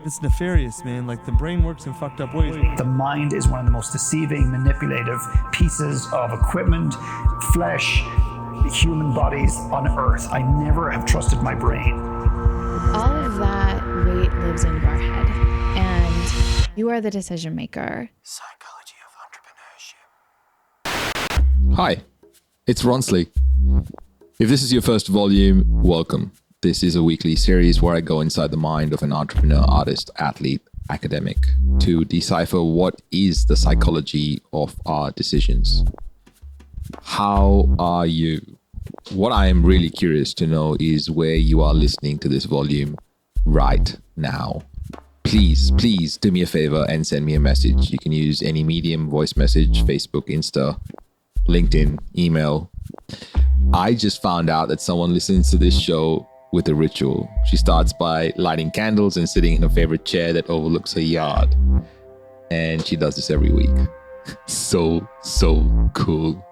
It's nefarious, man. Like, the brain works in fucked up ways. The mind is one of the most deceiving, manipulative pieces of equipment, flesh, human bodies on earth. I never have trusted my brain. All of that weight lives in your head, and you are the decision maker. Psychology of Entrepreneurship. Hi, it's Ronsley. If this is your first volume, welcome. This is a weekly series where I go inside the mind of an entrepreneur, artist, athlete, academic to decipher what is the psychology of our decisions. How are you? What I am really curious to know is where you are listening to this volume right now. Please do me a favor and send me a message. You can use any medium, voice message, Facebook, Insta, LinkedIn, email. I just found out that someone listens to this show with a ritual. She starts by lighting candles and sitting in a favorite chair that overlooks her yard. And she does this every week. So cool.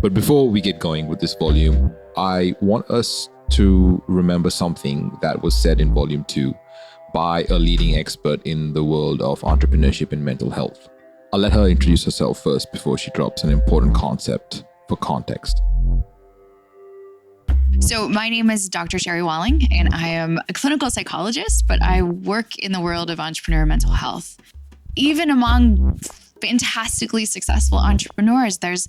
But before we get going with this volume, I want us to remember something that was said in volume 2 by a leading expert in the world of entrepreneurship and mental health. I'll let her introduce herself first before she drops an important concept for context. So my name is Dr. Sherry Walling, and I am a clinical psychologist, but I work in the world of entrepreneur mental health. Even among fantastically successful entrepreneurs, there's,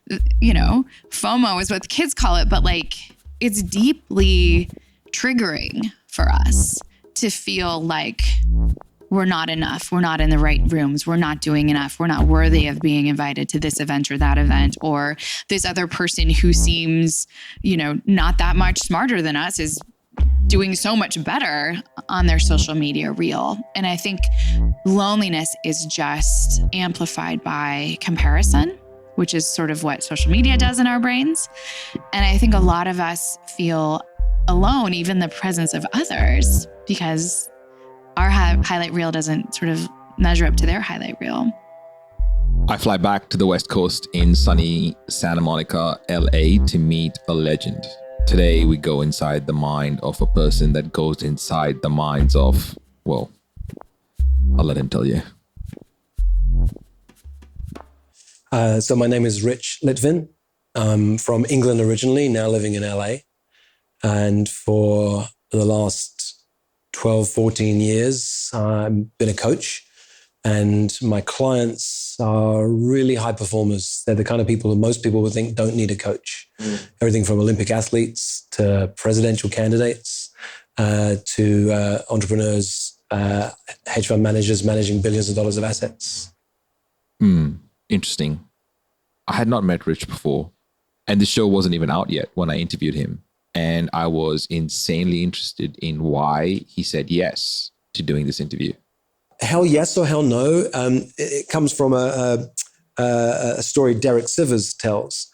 FOMO is what the kids call it, but it's deeply triggering for us to feel like we're not enough. We're not in the right rooms. We're not doing enough. We're not worthy of being invited to this event or that event. Or this other person who seems, not that much smarter than us is doing so much better on their social media reel. And I think loneliness is just amplified by comparison, which is sort of what social media does in our brains. And I think a lot of us feel alone, even in the presence of others, because our highlight reel doesn't sort of measure up to their highlight reel. I fly back to the West Coast in sunny Santa Monica, LA to meet a legend. Today, we go inside the mind of a person that goes inside the minds of, well, I'll let him tell you. So my name is Rich Litvin. I'm from England originally, now living in LA. And for the last 12, 14 years, I've been a coach, and my clients are really high performers. They're the kind of people that most people would think don't need a coach. Everything from Olympic athletes to presidential candidates to entrepreneurs, hedge fund managers managing billions of dollars of assets. Interesting. I had not met Rich before, and the show wasn't even out yet when I interviewed him. And I was insanely interested in why he said yes to doing this interview. Hell yes or hell no. It comes from a story Derek Sivers tells.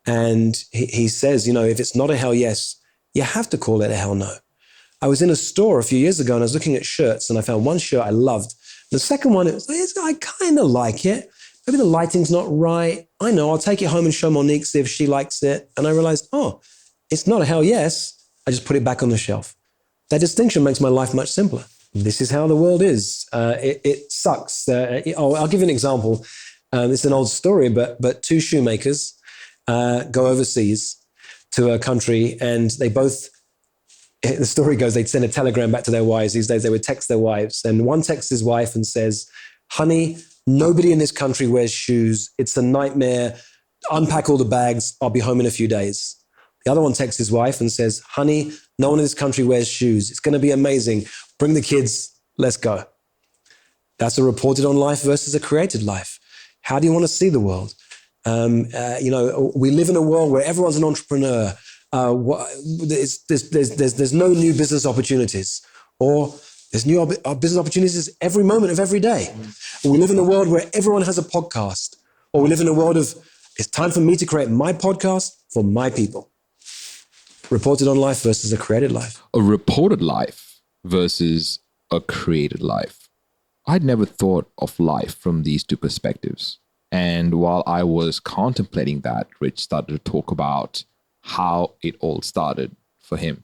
And he says, if it's not a hell yes, you have to call it a hell no. I was in a store a few years ago and I was looking at shirts and I found one shirt I loved. The second one, I kind of like it. Maybe the lighting's not right. I know, I'll take it home and show Monique, see if she likes it. And I realized, it's not a hell yes. I just put it back on the shelf. That distinction makes my life much simpler. This is how the world is. It sucks. I'll give you an example. It's an old story, but two shoemakers go overseas to a country, and they both, the story goes, they'd send a telegram back to their wives. These days they would text their wives. And one texts his wife and says, "Honey, nobody in this country wears shoes. It's a nightmare. Unpack all the bags. I'll be home in a few days." The other one texts his wife and says, "Honey, no one in this country wears shoes. It's going to be amazing. Bring the kids. Let's go." That's a reported on life versus a created life. How do you want to see the world? We live in a world where everyone's an entrepreneur. There's no new business opportunities, or there's new business opportunities every moment of every day. We live in a world where everyone has a podcast, or we live in a world of, it's time for me to create my podcast for my people. Reported on life versus a created life. A reported life versus a created life. I'd never thought of life from these two perspectives. And while I was contemplating that, Rich started to talk about how it all started for him.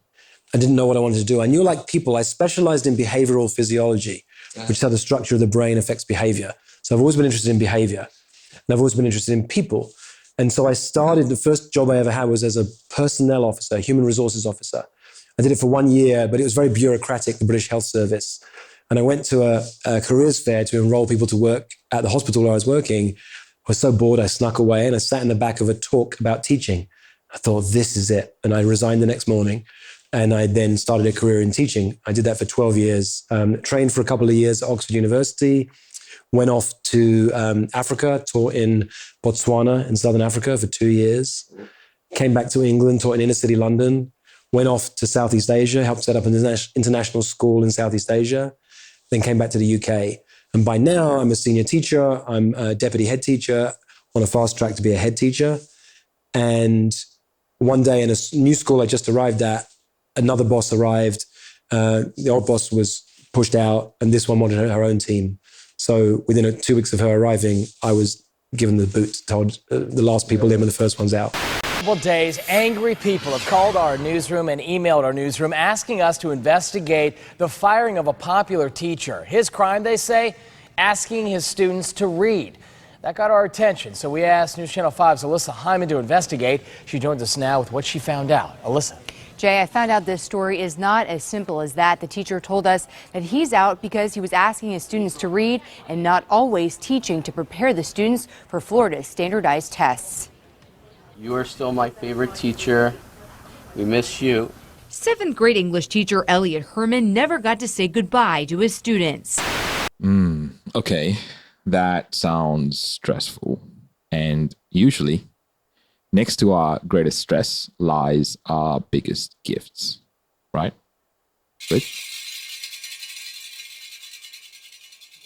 I didn't know what I wanted to do. I knew, like people, I specialized in behavioral physiology, which is how the structure of the brain affects behavior. So I've always been interested in behavior, and I've always been interested in people. And so I started, the first job I ever had was as a personnel officer, human resources officer. I did it for 1 year, but it was very bureaucratic, the British Health Service. And I went to a careers fair to enroll people to work at the hospital where I was working. I was so bored, I snuck away and I sat in the back of a talk about teaching. I thought, this is it. And I resigned the next morning. And I then started a career in teaching. I did that for 12 years, trained for a couple of years at Oxford University, went off to Africa, taught in Botswana in Southern Africa for 2 years, came back to England, taught in inner city London, went off to Southeast Asia, helped set up an international school in Southeast Asia, then came back to the UK. And by now I'm a senior teacher, I'm a deputy head teacher on a fast track to be a head teacher. And one day in a new school I just arrived at, another boss arrived. The old boss was pushed out and this one wanted her own team. So within 2 weeks of her arriving, I was given the boot, told the last people in when the first one's out. Couple days, angry people have called our newsroom and emailed our newsroom asking us to investigate the firing of a popular teacher. His crime, they say, asking his students to read. That got our attention, so we asked News Channel 5's Alyssa Hyman to investigate. She joins us now with what she found out. Alyssa. Jay, I found out this story is not as simple as that. The teacher told us that he's out because he was asking his students to read and not always teaching to prepare the students for Florida's standardized tests. You are still my favorite teacher. We miss you. 7th grade English teacher Elliot Herman never got to say goodbye to his students. Okay, that sounds stressful. And usually, next to our greatest stress lies our biggest gifts, right? Rich?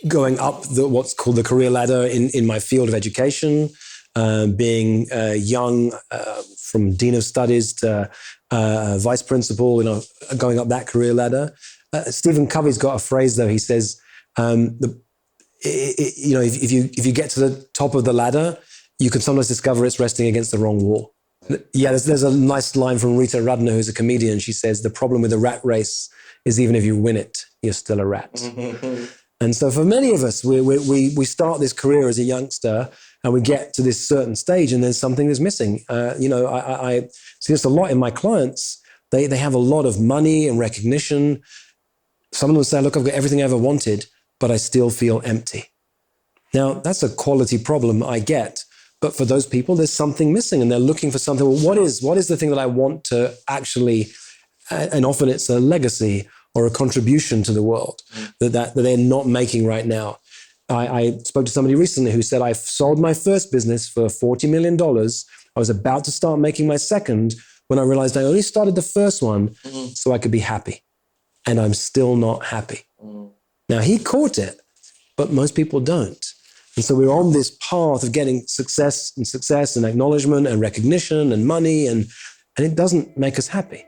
Going up what's called the career ladder in my field of education, being young, from Dean of Studies to Vice Principal, going up that career ladder. Stephen Covey's got a phrase though. He says, if you get to the top of the ladder, you can sometimes discover it's resting against the wrong wall. Yeah, there's a nice line from Rita Rudner, who's a comedian. She says, the problem with the rat race is even if you win it, you're still a rat. And so for many of us, we start this career as a youngster and we get to this certain stage and there's something that's missing. I see this a lot in my clients. They have a lot of money and recognition. Some of them say, look, I've got everything I ever wanted, but I still feel empty. Now, that's a quality problem, I get. But for those people, there's something missing and they're looking for something. Well, what is the thing that I want to actually, and often it's a legacy or a contribution to the world that they're not making right now. I spoke to somebody recently who said, I sold my first business for $40 million. I was about to start making my second when I realized I only started the first one so I could be happy. And I'm still not happy. Now, he caught it, but most people don't. And so we're on this path of getting success and acknowledgement and recognition and money, and it doesn't make us happy.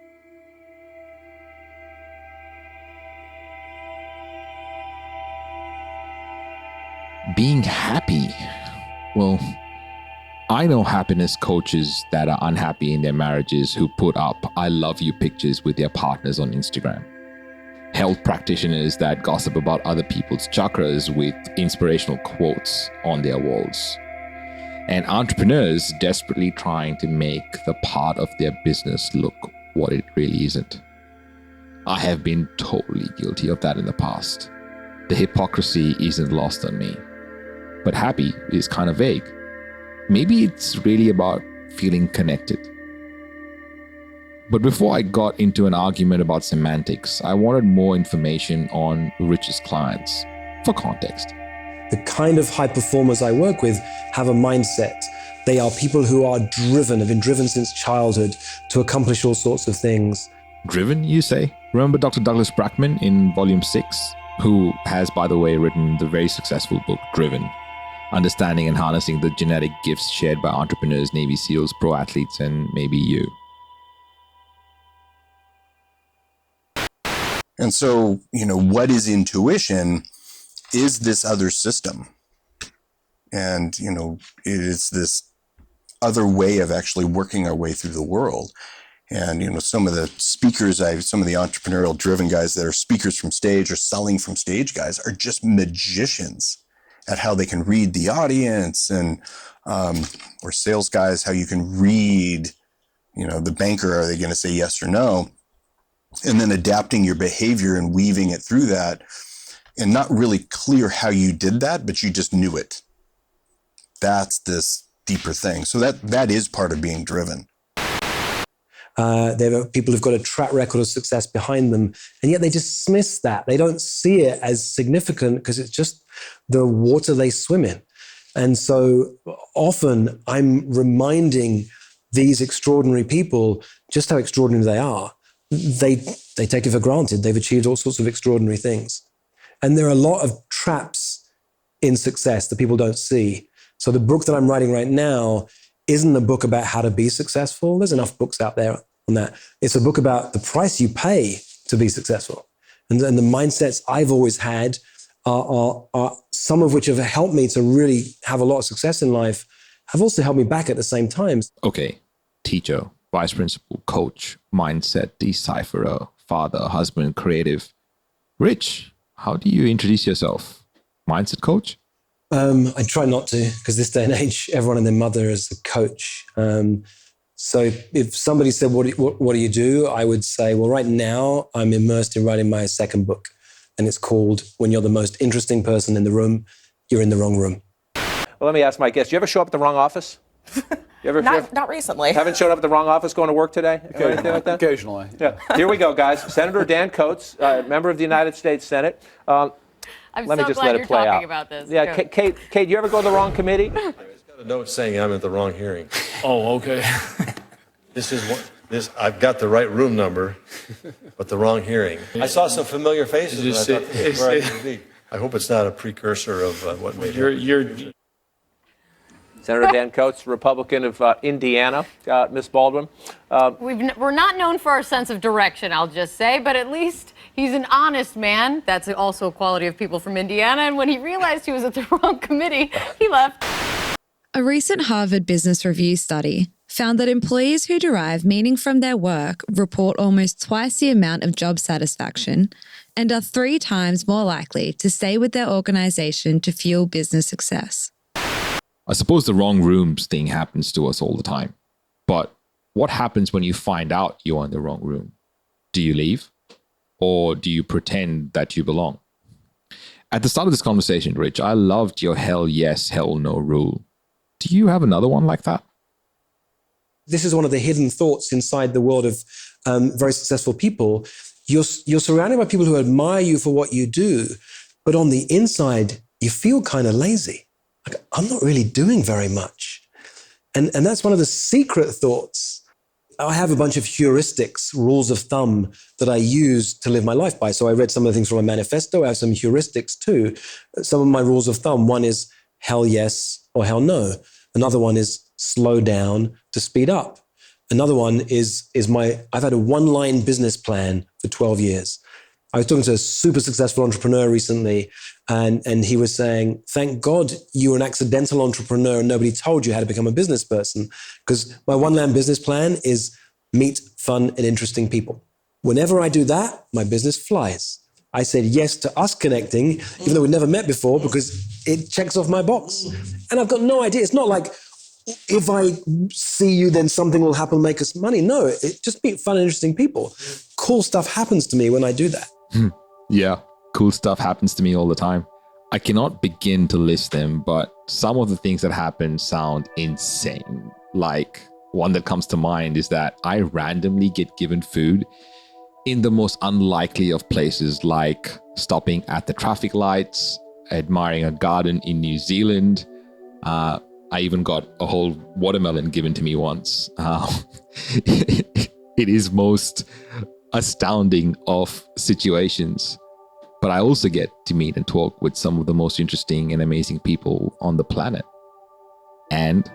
Being happy. Well, I know happiness coaches that are unhappy in their marriages who put up I love you pictures with their partners on Instagram. Health practitioners that gossip about other people's chakras with inspirational quotes on their walls. And entrepreneurs desperately trying to make the part of their business look what it really isn't. I have been totally guilty of that in the past. The hypocrisy isn't lost on me. But happy is kind of vague. Maybe it's really about feeling connected. But before I got into an argument about semantics, I wanted more information on Rich's clients for context. The kind of high performers I work with have a mindset. They are people who are driven, have been driven since childhood to accomplish all sorts of things. Driven, you say? Remember Dr. Douglas Brackman in Volume 6, who has, by the way, written the very successful book, Driven, Understanding and Harnessing the Genetic Gifts Shared by Entrepreneurs, Navy SEALs, Pro Athletes, and maybe you. And so, what is intuition is this other system. And, it is this other way of actually working our way through the world. And, some of the speakers, some of the entrepreneurial driven guys that are speakers from stage or selling from stage guys are just magicians at how they can read the audience, and, or sales guys, how you can read, the banker, are they going to say yes or no? And then adapting your behavior and weaving it through that, and not really clear how you did that, but you just knew it. That's this deeper thing. So that is part of being driven. There are people who've got a track record of success behind them, and yet they dismiss that. They don't see it as significant because it's just the water they swim in. And so often I'm reminding these extraordinary people just how extraordinary they are. They take it for granted. They've achieved all sorts of extraordinary things. And there are a lot of traps in success that people don't see. So the book that I'm writing right now isn't a book about how to be successful. There's enough books out there on that. It's a book about the price you pay to be successful. And the mindsets I've always had are some of which have helped me to really have a lot of success in life, have also helped me back at the same time. Okay, teacher, vice principal, coach, mindset, decipherer, father, husband, creative. Rich, how do you introduce yourself? Mindset coach? I try not to, because this day and age, everyone and their mother is a coach. So if somebody said, what do you do? I would say, well, right now I'm immersed in writing my second book. And it's called When You're the Most Interesting Person in the Room, You're in the Wrong Room. Well, let me ask my guest, do you ever show up at the wrong office? Not recently. Haven't showed up at the wrong office going to work today? Or anything like that? Occasionally. Yeah. Here we go, guys. Senator Dan Coates, member of the United States Senate. I'm Let me so just glad let it you're play talking out. about this. Yeah, Kate, you ever go to the wrong committee? It's got a note saying I'm at the wrong hearing. Oh, okay. I've got the right room number, but the wrong hearing. I saw some familiar faces, and I thought this is where I should be. I hope it's not a precursor of what may happen. Senator Dan Coates, Republican of Indiana. Ms. Baldwin. We're not known for our sense of direction, I'll just say, but at least he's an honest man. That's also a quality of people from Indiana. And when he realized he was at the wrong committee, he left. A recent Harvard Business Review study found that employees who derive meaning from their work report almost twice the amount of job satisfaction and are 3 times more likely to stay with their organization to fuel business success. I suppose the wrong rooms thing happens to us all the time. But what happens when you find out you're in the wrong room? Do you leave? Or do you pretend that you belong? At the start of this conversation, Rich, I loved your hell yes, hell no rule. Do you have another one like that? This is one of the hidden thoughts inside the world of very successful people. You're surrounded by people who admire you for what you do, but on the inside, you feel kind of lazy. Like, I'm not really doing very much. And that's one of the secret thoughts. I have a bunch of heuristics, rules of thumb that I use to live my life by. So I read some of the things from my manifesto. I have some heuristics too. Some of my rules of thumb, one is hell yes or hell no. Another one is slow down to speed up. Another one is I've had a one-line business plan for 12 years. I was talking to a super successful entrepreneur recently, and he was saying, thank God you were an accidental entrepreneur and nobody told you how to become a business person, because my one-line business plan is meet fun and interesting people. Whenever I do that, my business flies. I said yes to us connecting, even though we'd never met before, because it checks off my box. And I've got no idea. It's not like if I see you, then something will happen, make us money. No, it just meet fun and interesting people. Cool stuff happens to me when I do that. Yeah, cool stuff happens to me all the time. I cannot begin to list them, but some of the things that happen sound insane. Like, one that comes to mind is that I randomly get given food in the most unlikely of places, like stopping at the traffic lights, admiring a garden in New Zealand. I even got a whole watermelon given to me once. It is most astounding of situations. But I also get to meet and talk with some of the most interesting and amazing people on the planet. And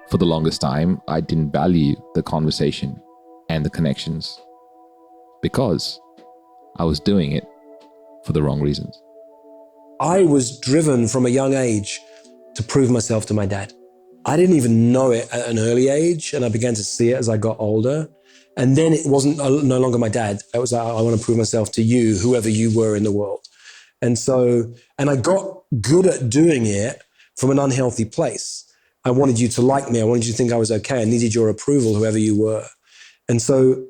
for the longest time, I didn't value the conversation and the connections because I was doing it for the wrong reasons. I was driven from a young age to prove myself to my dad. I didn't even know it at an early age, and I began to see it as I got older. And then it wasn't no longer my dad. It was like, I want to prove myself to you, whoever you were in the world. And I got good at doing it from an unhealthy place. I wanted you to like me. I wanted you to think I was okay. I needed your approval, whoever you were. And so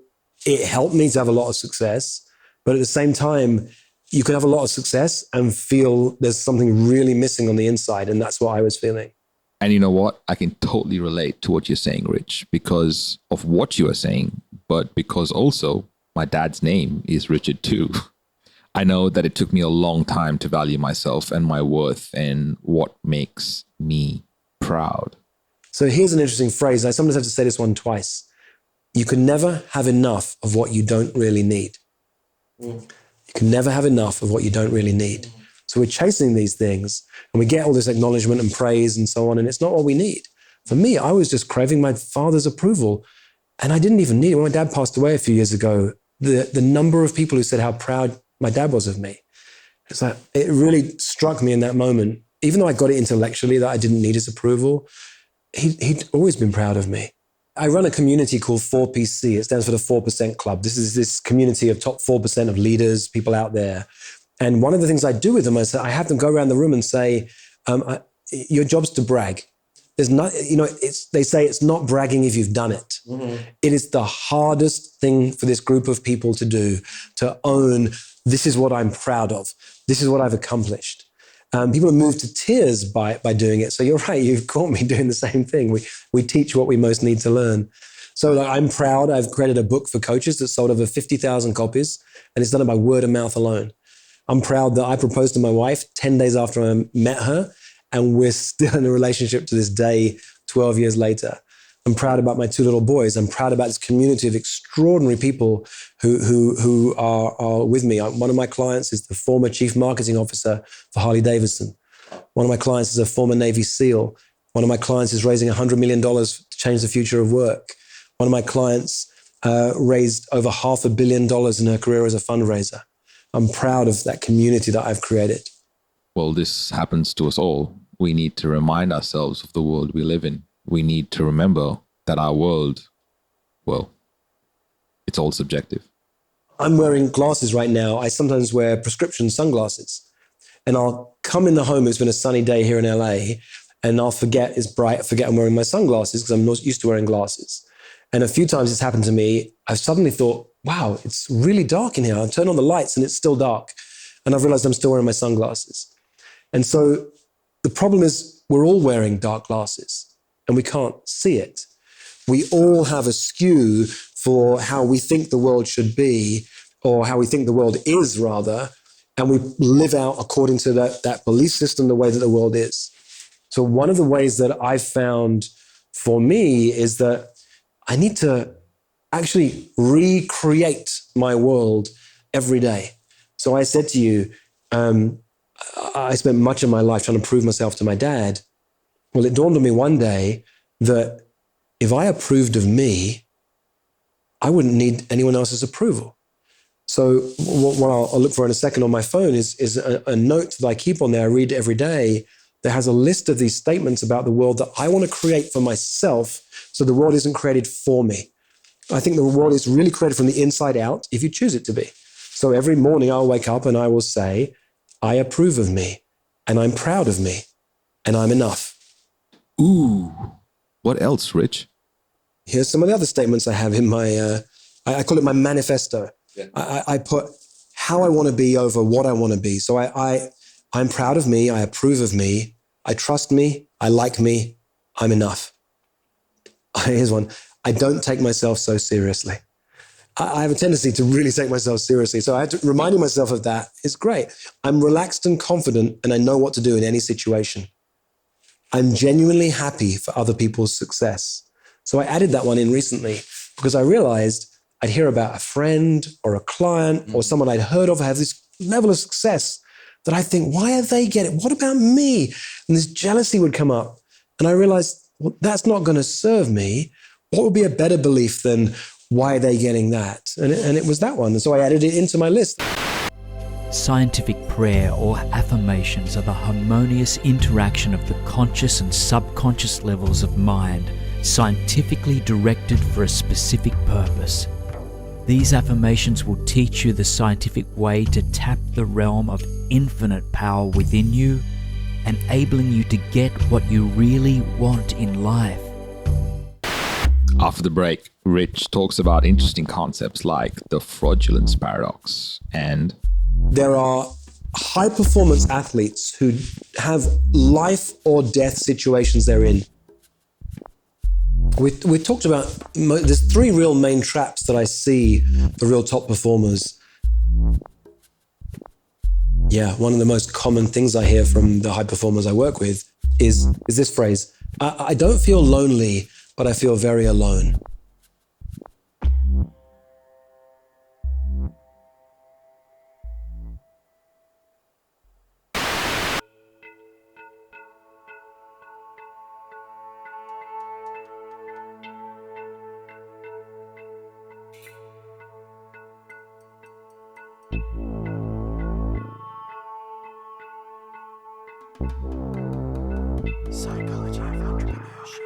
it helped me to have a lot of success. But at the same time, you could have a lot of success and feel there's something really missing on the inside. And that's what I was feeling. And you know what? I can totally relate to what you're saying, Rich, because of what you are saying, but because also my dad's name is Richard too. I know that it took me a long time to value myself and my worth and what makes me proud. So here's an interesting phrase. I sometimes have to say this one twice. You can never have enough of what you don't really need. You can never have enough of what you don't really need. So we're chasing these things and we get all this acknowledgement and praise and so on, and it's not what we need. For me, I was just craving my father's approval and I didn't even need it. When my dad passed away a few years ago, the number of people who said how proud my dad was of me, it's like, it really struck me in that moment. Even though I got it intellectually that I didn't need his approval, he'd always been proud of me. I run a community called 4PC. It stands for the 4% Club. This is this community of top 4% of leaders, people out there. And one of the things I do with them is I have them go around the room and say, your job's to brag. There's not, they say it's not bragging if you've done it. Mm-hmm. It is the hardest thing for this group of people to do, to own, this is what I'm proud of. This is what I've accomplished. People are moved to tears by doing it. So you're right, you've caught me doing the same thing. We teach what we most need to learn. So I'm proud. I've created a book for coaches that sold over 50,000 copies, and it's done it by word of mouth alone. I'm proud that I proposed to my wife 10 days after I met her, and we're still in a relationship to this day, 12 years later. I'm proud about my two little boys. I'm proud about this community of extraordinary people who are with me. One of my clients is the former chief marketing officer for Harley-Davidson. One of my clients is a former Navy SEAL. One of my clients is raising $100 million to change the future of work. One of my clients raised over $500 million in her career as a fundraiser. I'm proud of that community that I've created. Well, this happens to us all. We need to remind ourselves of the world we live in. We need to remember that our world, well, it's all subjective. I'm wearing glasses right now. I sometimes wear prescription sunglasses. And I'll come in the home, it's been a sunny day here in LA, and I'll forget it's bright, I forget I'm wearing my sunglasses because I'm not used to wearing glasses. And a few times it's happened to me, I've suddenly thought, wow, it's really dark in here. I'll turn on the lights and it's still dark. And I've realized I'm still wearing my sunglasses. And so the problem is we're all wearing dark glasses and we can't see it. We all have a skew for how we think the world should be, or how we think the world is rather, and we live out according to that belief system, the way that the world is. So one of the ways that I've found for me is that I need to actually recreate my world every day. So I said to you, I spent much of my life trying to prove myself to my dad. Well, it dawned on me one day that if I approved of me, I wouldn't need anyone else's approval. So what I'll look for in a second on my phone is a note that I keep on there. I read every day that has a list of these statements about the world that I want to create for myself, so the world isn't created for me. I think the world is really created from the inside out if you choose it to be. So every morning I'll wake up and I will say, I approve of me, and I'm proud of me, and I'm enough. Ooh, what else, Rich? Here's some of the other statements I have in my, I call it my manifesto. Yeah. I put how I want to be over what I want to be. So I'm proud of me, I approve of me, I trust me, I like me, I'm enough. Here's one. I don't take myself so seriously. I have a tendency to really take myself seriously. So I had to reminding myself of that is great. I'm relaxed and confident and I know what to do in any situation. I'm genuinely happy for other people's success. So I added that one in recently because I realized I'd hear about a friend or a client or someone I'd heard of have this level of success that I think, why are they getting it? What about me? And this jealousy would come up. And I realized, well, that's not going to serve me. What would be a better belief than why are they getting that? And it was that one. And so I added it into my list. Scientific prayer or affirmations are the harmonious interaction of the conscious and subconscious levels of mind scientifically directed for a specific purpose. These affirmations will teach you the scientific way to tap the realm of infinite power within you, enabling you to get what you really want in life. After the break, Rich talks about interesting concepts like the fraudulence paradox and... There are high-performance athletes who have life or death situations they're in. We talked about, there's three real main traps that I see for real top performers. Yeah, one of the most common things I hear from the high performers I work with is this phrase: I don't feel lonely, but I feel very alone. Psychology of Entrepreneurship.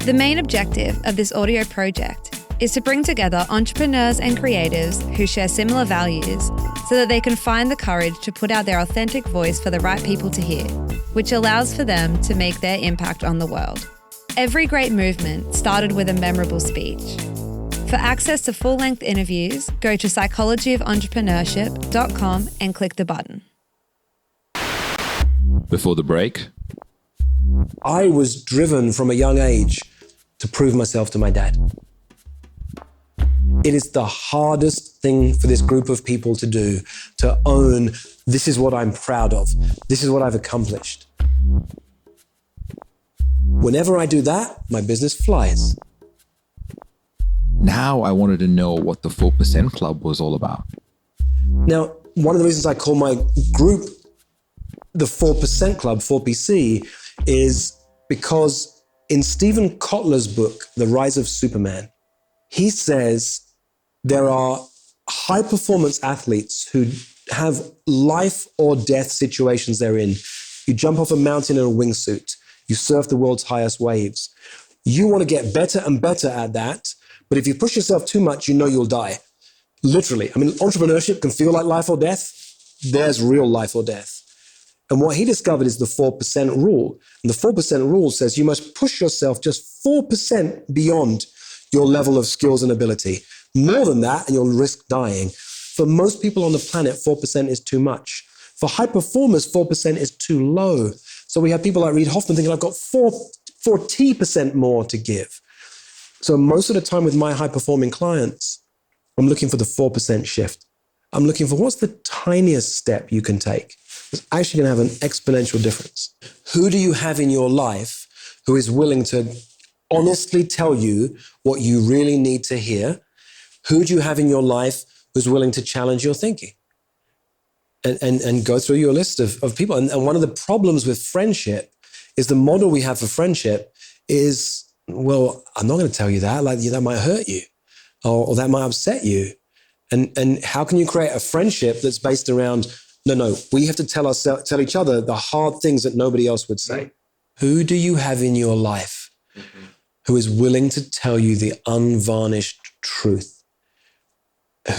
The main objective of this audio project is to bring together entrepreneurs and creatives who share similar values so that they can find the courage to put out their authentic voice for the right people to hear, which allows for them to make their impact on the world. Every great movement started with a memorable speech. For access to full-length interviews, go to psychologyoфentrepreneurship.com and click the button. Before the break, I was driven from a young age to prove myself to my dad. It is the hardest thing for this group of people to do, to own, this is what I'm proud of, this is what I've accomplished. Whenever I do that, my business flies. now I wanted to know what the 4% Club was all about. Now, one of the reasons I call my group the 4% Club, 4PC, is because in Stephen Kotler's book, The Rise of Superman, he says there are high-performance athletes who have life or death situations they're in. You jump off a mountain in a wingsuit. You surf the world's highest waves. You want to get better and better at that, but if you push yourself too much, you know you'll die. Literally. I mean, entrepreneurship can feel like life or death. There's real life or death. And what he discovered is the 4% rule. And the 4% rule says you must push yourself just 4% beyond your level of skills and ability. More than that, and you'll risk dying. For most people on the planet, 4% is too much. For high performers, 4% is too low. So we have people like Reid Hoffman thinking, I've got 40% more to give. So most of the time with my high-performing clients, I'm looking for the 4% shift. I'm looking for what's the tiniest step you can take that's actually going to have an exponential difference. Who do you have in your life who is willing to honestly tell you what you really need to hear? Who do you have in your life who's willing to challenge your thinking? And go through your list of people. And one of the problems with friendship is the model we have for friendship is, well, I'm not going to tell you that. Like, that might hurt you, or that might upset you. And how can you create a friendship that's based around, no, we have to tell each other the hard things that nobody else would say. Who do you have in your life who is willing to tell you the unvarnished truth?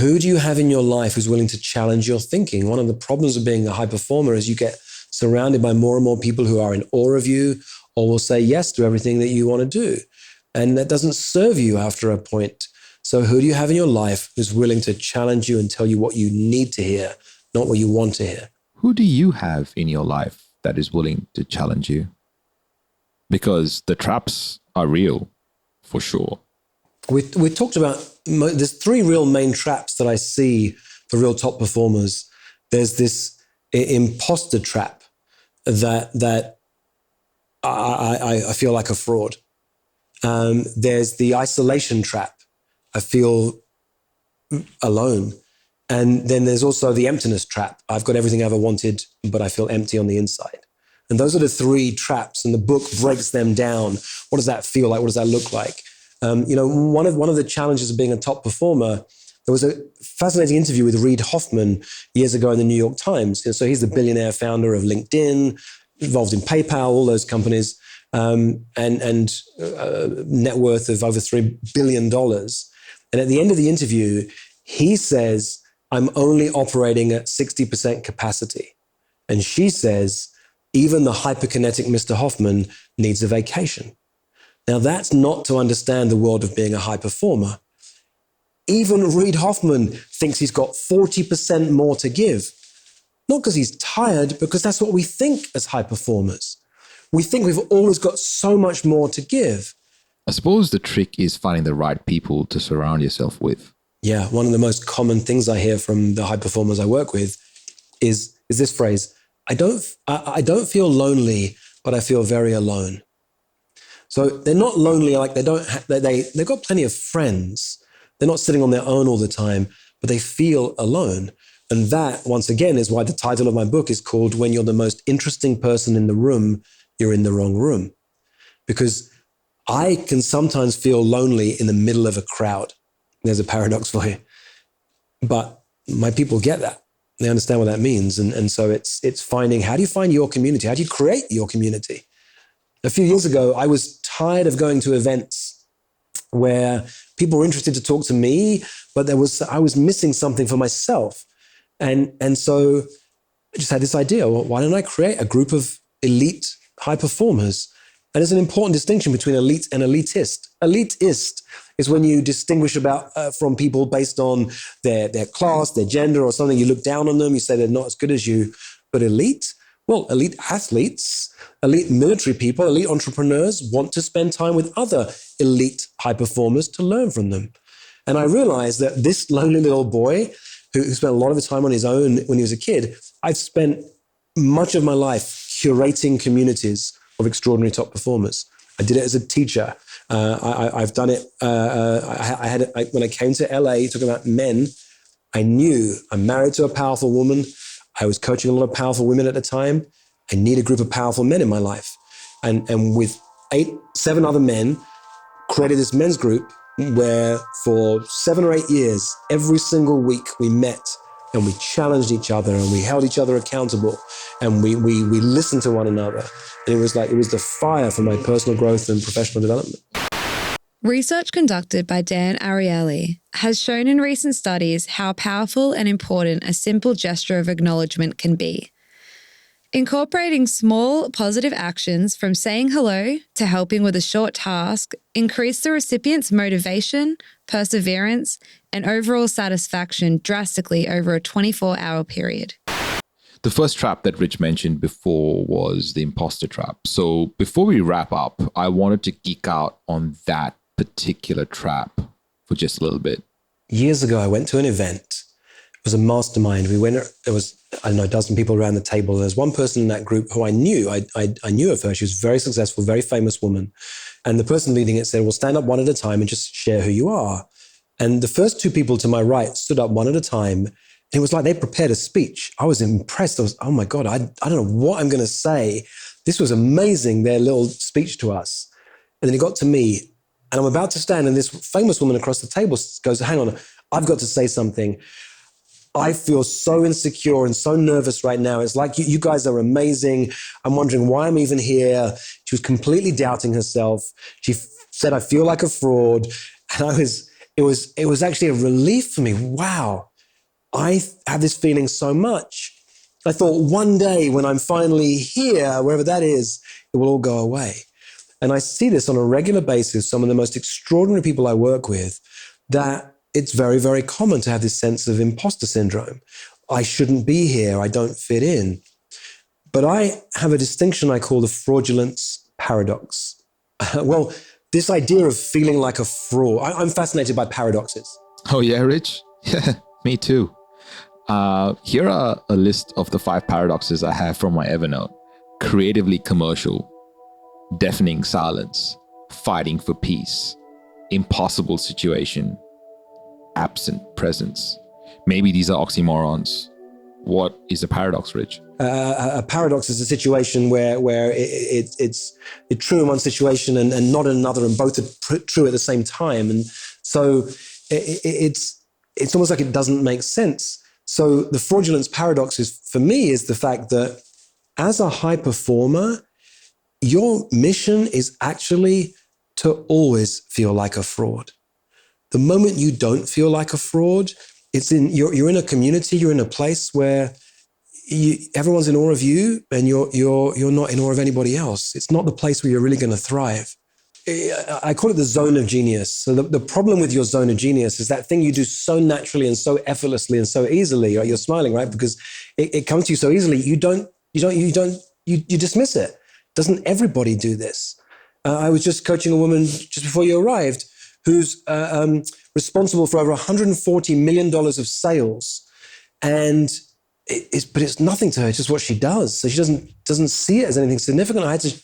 Who do you have in your life who's willing to challenge your thinking? One of the problems of being a high performer is you get surrounded by more and more people who are in awe of you or will say yes to everything that you want to do. And that doesn't serve you after a point. So who do you have in your life who's willing to challenge you and tell you what you need to hear, not what you want to hear? Who do you have in your life that is willing to challenge you? Because the traps are real, for sure. We talked about, there's three real main traps that I see for real top performers. There's this imposter trap that I feel like a fraud. There's the isolation trap. I feel alone. And then there's also the emptiness trap. I've got everything I ever wanted, but I feel empty on the inside. And those are the three traps, and the book breaks them down. What does that feel like? What does that look like? One of the challenges of being a top performer, there was a fascinating interview with Reid Hoffman years ago in the New York Times. And so he's the billionaire founder of LinkedIn. involved in PayPal, all those companies, and net worth of over $3 billion. And at the end of the interview, he says, I'm only operating at 60% capacity. And she says, even the hyperkinetic Mr. Hoffman needs a vacation. Now, that's not to understand the world of being a high performer. Even Reid Hoffman thinks he's got 40% more to give. Not because he's tired, because that's what we think as high performers. We think we've always got so much more to give. I suppose the trick is finding the right people to surround yourself with. Yeah, one of the most common things I hear from the high performers I work with is this phrase, I don't feel lonely, but I feel very alone. So they're not lonely, like they've got plenty of friends. They're not sitting on their own all the time, but they feel alone. And that, once again, is why the title of my book is called When You're the Most Interesting Person in the Room, You're in the Wrong Room. Because I can sometimes feel lonely in the middle of a crowd. There's a paradox for you. But my people get that. They understand what that means. And so it's finding, how do you find your community? How do you create your community? A few years ago, I was tired of going to events where people were interested to talk to me, but I was missing something for myself. And so I just had this idea, well, why don't I create a group of elite high performers? And there's an important distinction between elite and elitist. Elitist is when you distinguish from people based on their class, their gender, or something. You look down on them, you say they're not as good as you. But elite, well, elite athletes, elite military people, elite entrepreneurs want to spend time with other elite high performers to learn from them. And I realized that this lonely little boy who spent a lot of the time on his own when he was a kid, I've spent much of my life curating communities of extraordinary top performers. I did it as a teacher. I've done it. When I came to LA, talking about men, I knew I'm married to a powerful woman. I was coaching a lot of powerful women at the time. I need a group of powerful men in my life. And with 7 other men, created this men's group where for 7 or 8 years, every single week we met and we challenged each other and we held each other accountable and we listened to one another. And it was the fire for my personal growth and professional development. Research conducted by Dan Ariely has shown in recent studies how powerful and important a simple gesture of acknowledgement can be. Incorporating small positive actions from saying hello to helping with a short task increase the recipient's motivation, perseverance, and overall satisfaction drastically over a 24-hour period. The first trap that Rich mentioned before was the imposter trap. So before we wrap up, I wanted to geek out on that particular trap for just a little bit. Years ago, I went to an event. It was a mastermind. There was, I don't know, a dozen people around the table. And there's one person in that group who I knew. I knew of her. She was a very successful, very famous woman. And the person leading it said, well, stand up one at a time and just share who you are. And the first 2 people to my right stood up one at a time. It was like they prepared a speech. I was impressed. I was, oh my God, I don't know what I'm going to say. This was amazing, their little speech to us. And then it got to me, and I'm about to stand, and this famous woman across the table goes, hang on, I've got to say something. I feel so insecure and so nervous right now. It's like, you guys are amazing. I'm wondering why I'm even here. She was completely doubting herself. She said, I feel like a fraud. And it was actually a relief for me. Wow. I have this feeling so much. I thought one day when I'm finally here, wherever that is, it will all go away. And I see this on a regular basis, some of the most extraordinary people I work with, that it's very, very common to have this sense of imposter syndrome. I shouldn't be here. I don't fit in. But I have a distinction I call the fraudulence paradox. Well, this idea of feeling like a fraud. I'm fascinated by paradoxes. Oh yeah, Rich? Yeah, me too. Here are a list of the 5 paradoxes I have from my Evernote. Creatively commercial, deafening silence, fighting for peace, impossible situation, absent presence. Maybe these are oxymorons. What is a paradox, Rich? A paradox is a situation where it's true in one situation and not in another, and both are true at the same time. And so it's almost like it doesn't make sense. So the fraudulence paradox for me is the fact that as a high performer, your mission is actually to always feel like a fraud. The moment you don't feel like a fraud, you're in a community, you're in a place where everyone's in awe of you, and you're not in awe of anybody else. It's not the place where you're really going to thrive. I call it the zone of genius. So the problem with your zone of genius is that thing you do so naturally and so effortlessly and so easily. Right? You're smiling, right? Because it comes to you so easily. You dismiss it. Doesn't everybody do this? I was just coaching a woman just before you arrived who's responsible for over $140 million of sales. And it's nothing to her. It's just what she does. So she doesn't see it as anything significant. I had to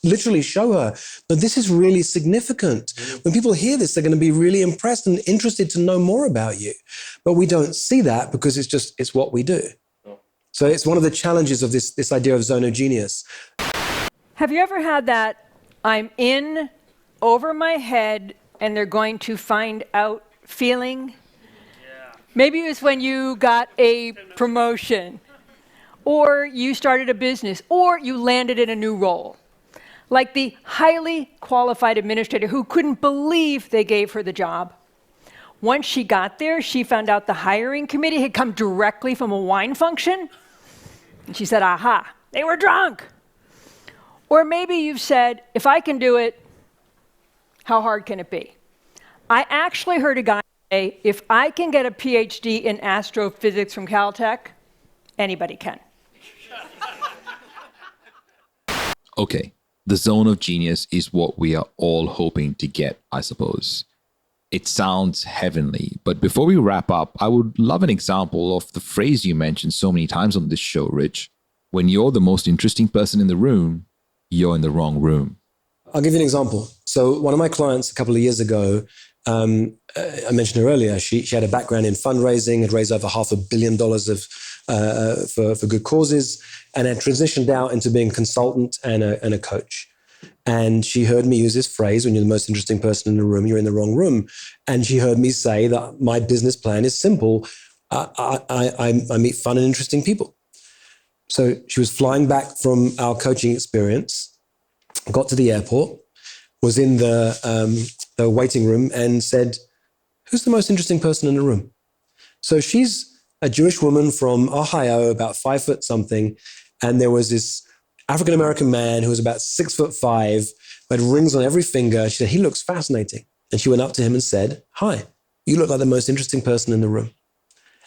literally show her, no, this is really significant. When people hear this, they're going to be really impressed and interested to know more about you. But we don't see that because it's what we do. So it's one of the challenges of this idea of zone of genius. Have you ever had that I'm in over my head and they're going to find out feeling? Maybe it was when you got a promotion, or you started a business, or you landed in a new role. Like the highly qualified administrator who couldn't believe they gave her the job. Once she got there, she found out the hiring committee had come directly from a wine function. And she said, aha, they were drunk. Or maybe you've said, if I can do it, how hard can it be? I actually heard a guy say, if I can get a PhD in astrophysics from Caltech, anybody can. Okay, the zone of genius is what we are all hoping to get, I suppose. It sounds heavenly, but before we wrap up, I would love an example of the phrase you mentioned so many times on this show, Rich. When you're the most interesting person in the room, you're in the wrong room. I'll give you an example. So one of my clients a couple of years ago, I mentioned her earlier, she had a background in fundraising, had raised over $500 million for good causes, and had transitioned out into being a consultant and a coach. And she heard me use this phrase, when you're the most interesting person in the room, you're in the wrong room. And she heard me say that my business plan is simple. I meet fun and interesting people. So she was flying back from our coaching experience, got to the airport, was in the waiting room and said, who's the most interesting person in the room? So she's a Jewish woman from Ohio, about 5 foot something. And there was this African-American man who was about 6'5", who had rings on every finger. She said, he looks fascinating. And she went up to him and said, hi, you look like the most interesting person in the room.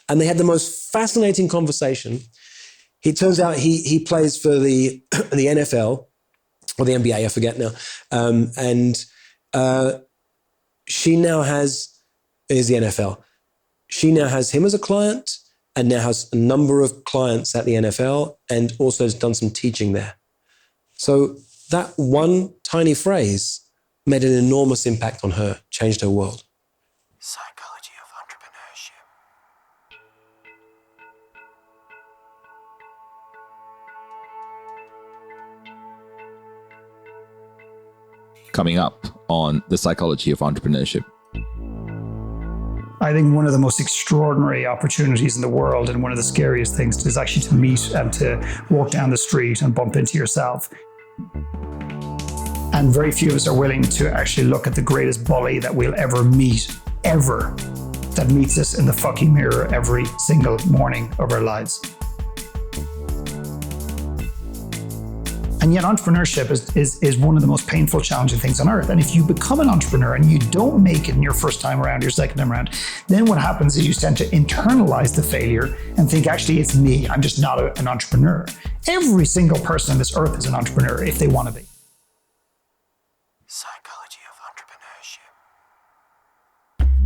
And they had the most fascinating conversation. It turns out he plays for the NFL, or the NBA, I forget now. She now is the NFL. She now has him as a client and now has a number of clients at the NFL and also has done some teaching there. So that one tiny phrase made an enormous impact on her, changed her world. Psychology of Entrepreneurship. Coming up on the Psychology of Entrepreneurship. I think one of the most extraordinary opportunities in the world and one of the scariest things is actually to meet and to walk down the street and bump into yourself. And very few of us are willing to actually look at the greatest bully that we'll ever meet, ever, that meets us in the fucking mirror every single morning of our lives. And yet entrepreneurship is one of the most painful, challenging things on earth. And if you become an entrepreneur and you don't make it in your first time around, your second time around, then what happens is you tend to internalize the failure and think, actually, it's me. I'm just not an entrepreneur. Every single person on this earth is an entrepreneur if they want to be. Psychology of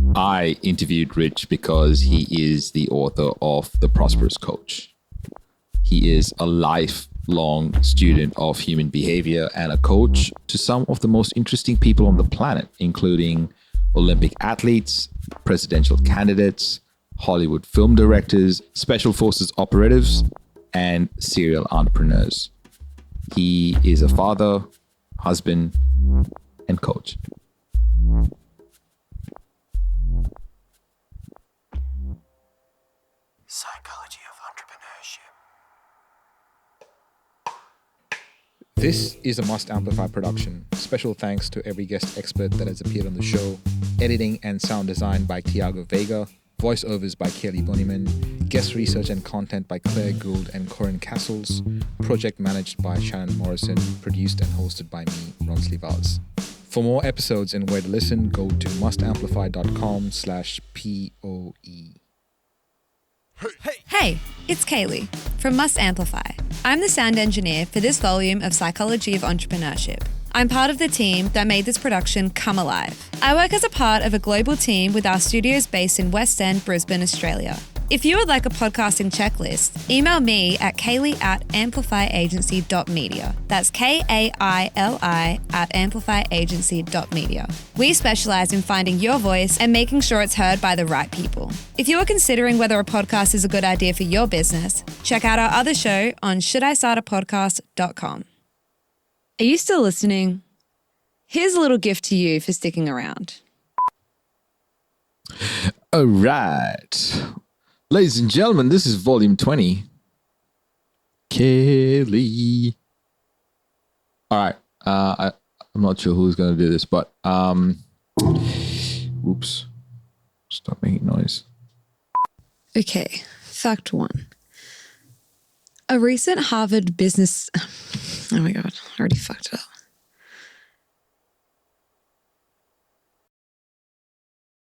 Entrepreneurship. I interviewed Rich because he is the author of The Prosperous Coach. He is a lifelong student of human behavior and a coach to some of the most interesting people on the planet, including Olympic athletes, presidential candidates, Hollywood film directors, special forces operatives, and serial entrepreneurs. He is a father, husband, and coach. Psychology of Entrepreneurship. This is a Must Amplify production. Special thanks to every guest expert that has appeared on the show. Editing and sound design by Tiago Vega. Voiceovers by Kelly Bonnyman. Guest research and content by Claire Gould and Corinne Castles. Project managed by Shannon Morrison. Produced and hosted by me, Ronsley Vaz. For more episodes and where to listen, go to mustamplify.com/POE. Hey, it's Kaylee from Must Amplify. I'm the sound engineer for this volume of Psychology of Entrepreneurship. I'm part of the team that made this production come alive. I work as a part of a global team with our studios based in West End, Brisbane, Australia. If you would like a podcasting checklist, email me at kaylee@amplifyagency.media. That's KAILI@amplifyagency.media. We specialize in finding your voice and making sure it's heard by the right people. If you are considering whether a podcast is a good idea for your business, check out our other show on shouldistartapodcast.com. Are you still listening? Here's a little gift to you for sticking around. All right. Ladies and gentlemen, this is volume 20. Kelly. All right. I'm not sure who's going to do this, but oops. Stop making noise. Okay, fact 1. A recent Harvard business... Oh my God, I already fucked it up.